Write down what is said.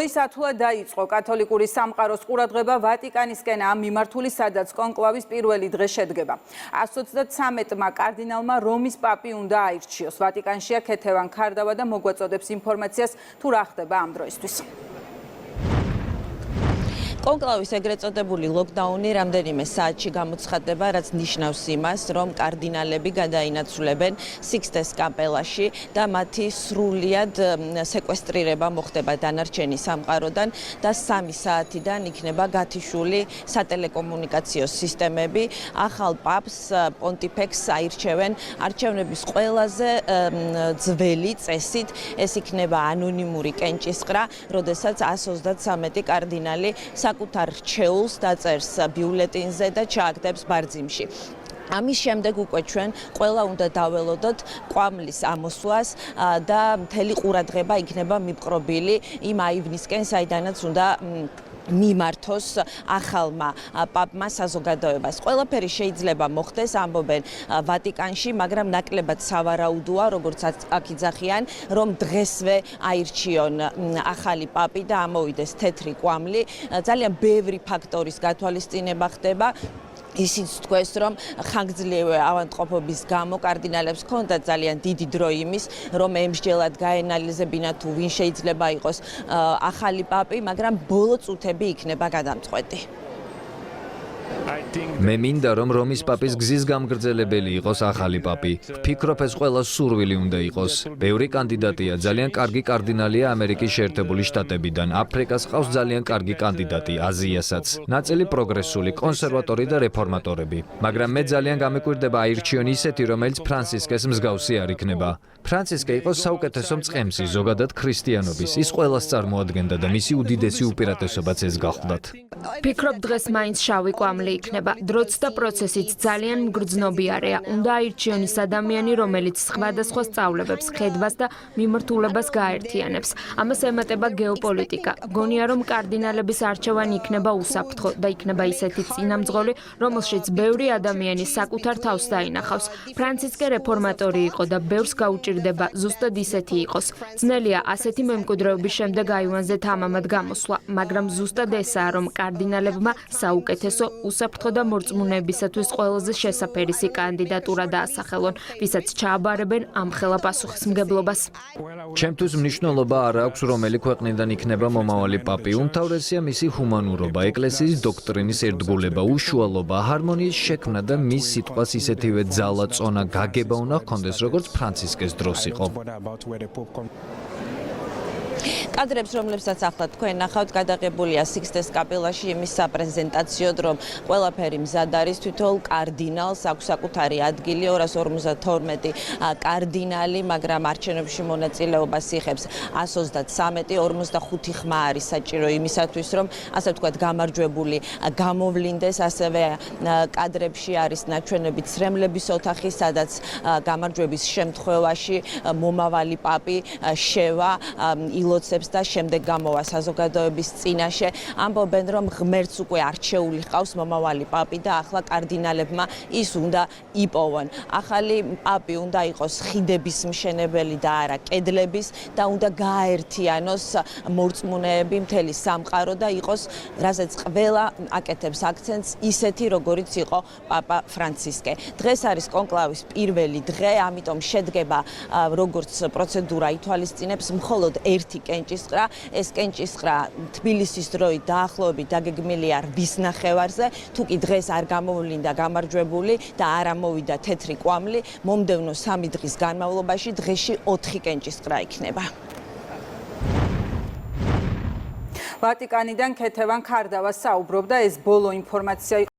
დროის ათვლა დაიწყო კათოლიკური სამყაროს ყურადღება ვატიკანისკენ ამ მიმართული, სადაც კონკლავის პირველი დღე შედგება. 133-მა კარდინალმა რომის პაპი უნდა აირჩიოს. ვატიკანშია ქეთევან ქარდავა და მოგვაწოდებს ინფორმაციას თუ რა ხდება ამ დროისთვის. კონკლავის ეგრეთ წოდებული ლოკდაუნი რამდენიმე საათში გამოცხადდება, რაც ნიშნავს იმას, რომ კარდინალები გადაინაცვლებენ სიქსტეს კაპელაში და მათი სრულიად სეკვესტრირება მოხდება დანარჩენი სამყაროდან და 3 საათიდან იქნება გათიშული სატელეკომუნიკაციო სისტემები. ახალ პაპს პონტიფექს აირჩევენ არჩევნების ყველაზე ძველი წესით. ეს იქნება ანონიმური კენჭისყრა, როდესაც 133 კარდინალი საკუთარ რჩეულს დაწერს ბიულეტინზე და ჩააგდებს ბარძიმში. ამის შემდეგ უკვე ჩვენ ყველა უნდა დაველოდოთ კვამლის ამოსვლას და მთელი ყურადღება იქნება მიპყრობილი იმ აივნისკენ, საიდანაც უნდა მიმართოს ახალმა პაპმა საზოგადოებას. ყველაფერი შეიძლება მოხდეს, ამბობენ ვატიკანში, მაგრამ ნაკლებად სავარაუდოა, როგორც აქ იძახიან, რომ დღესვე აირჩიონ ახალი პაპი და ამოვიდეს თეთრი კვამლი. ძალიან ბევრი ფაქტორის გათვალისწინება ხდება. ისიც თქვეს, რომ ხანგრძლივი ავადმყოფობის გამო კარდინალებს ჰქონდათ ძალიან დიდი დრო იმის, რომ ემსჯელად გაენალიზებინათ თუ ვინ შეიძლება იყოს ახალი პაპი, მაგრამ ბოლო წუთები იქნება გადამწყვეტი. მე მინდა, რომ რომის პაპის გზის გამგრძელებელი იყოს ახალი პაპი. ვფიქრობ, ეს ყველა სურვილი უნდა იყოს. ბევრი კანდიდატია, ძალიან კარგი კარდინალია ამერიკის შეერთებული შტატებიდან. აფრიკას ყავს ძალიან კარგი კანდიდატი, აზიასაც. ნაწილი პროგრესული, კონსერვატორი და რეფორმატორები. მაგრამ მე ძალიან გამეკვირდება აირჩიონ ისეთი, რომელიც ფრანცისკეს მსგავსი არ იქნება. ფრანცისკე იყო საუკეთესო მწყემსი ზოგადად ქრისტიანობის. ის ყველას წარმოადგენდა და მისი უდიდესი უპირატესობაც ეს გახლდათ. ვფიქრობ, დღეს მაინც შავი კვამლი იქნება. დროც და პროცესიც ძალიან მგრძნობიარეა. უნდა აირჩიონ ის ადამიანი, რომელიც სხვადასხვა სწავლებებს, ხედვას და მიმართულებას გააერთიანებს. ამას ემატება გეოპოლიტიკა. გონია, რომ კარდინალების არჩევანი იქნება უსაფრთხო და იქნება ისეთი წინამძღოლი, რომელშიც ბევრი ადამიანი საკუთარ თავს დაინახავს. ფრანცისკე რეფორმატორი იყო და ბევრს გაუჭირდება ზუსტად ისეთი იყოს. ძნელია ასეთი მემკვიდრეობის შემდეგ აივანზე თამამად გამოსვლა, მაგრამ ზუსტად ესაა, რომ კარდინალებმა საუკეთესო, უსაფრთხო და მორწმუნეებისათვის ყველაზე შესაფერისი კანდიდატურა დაასახელონ, ვისაც ჩააბარებენ ამხელა პასუხისმგებლობას. ჩემთვის მნიშვნელობა არ აქვს, რომელი ქვეყნიდან იქნება მომავალი პაპი. უმთავრესია მისი ჰუმანურობა, ეკლესიის დოქტრინის ერთგულება, უშუალობა, ჰარმონიის შექმნა და მის სიტყვას ისეთივე ძალა, წონა, გაგება უნდა ჰქონდეს, როგორც ფრანცისკეს დროს იყო. კადრებს, რომლებსაც ახლა თქვენ ნახავთ, გადაღებულია სიქსტეს კაპელაში იმის საპრეზენტაციოდ, რომ ყველაფერი მზად არის, თითოეულ კარდინალს აქვს საკუთარი ადგილი, 252 კარდინალი, მაგრამ არჩევნებში მონაწილეობას იღებს 133, 45 ხმა არის საჭირო იმისათვის, რომ ასე ვთქვათ, გამარჯვებული გამოვლინდეს. ასევე კადრებში არის ნაჩვენები ცრემლების ოთახი, სადაც გამარჯვების შემთხვევაში მომავალი პაპი შევა ილოცებს და შემდეგ გამოვა საზოგადოების წინაშე. ამბობენ, რომ ღმერთს უკვე არჩეული ჰყავს მომავალი პაპი და ახლა კარდინალებმა ის უნდა იპოვონ. ახალი პაპი უნდა იყოს ხიდების მშენებელი და არა კედლების და უნდა გააერთიანოს მორწმუნეები, მთელი სამყარო და იყოს, რასაც ყველა აკეთებს აქცენტს, ისეთი როგორიც იყო პაპა ფრანცისკე. დღეს არის კონკლავის პირველი დღე, ამიტომ შედგება როგორც პროცედურა ითვალისწინებს მხოლოდ ერთი კენჭისყრა. ეს კენჭისყრა თბილისის დროით დაახლოებით დაგეგმილია 8 ნახევარზე. თუ კი დღეს არ გამოვლინდა გამარჯვებული და არ ამოვიდა თეთრი კვამლი, მომდევნო 3 დღის განმავლობაში დღეში 4 კენჭისყრა იქნება. ვატიკანიდან ქეთევან ქარდავა საუბრობდა, ეს ბოლო ინფორმაცია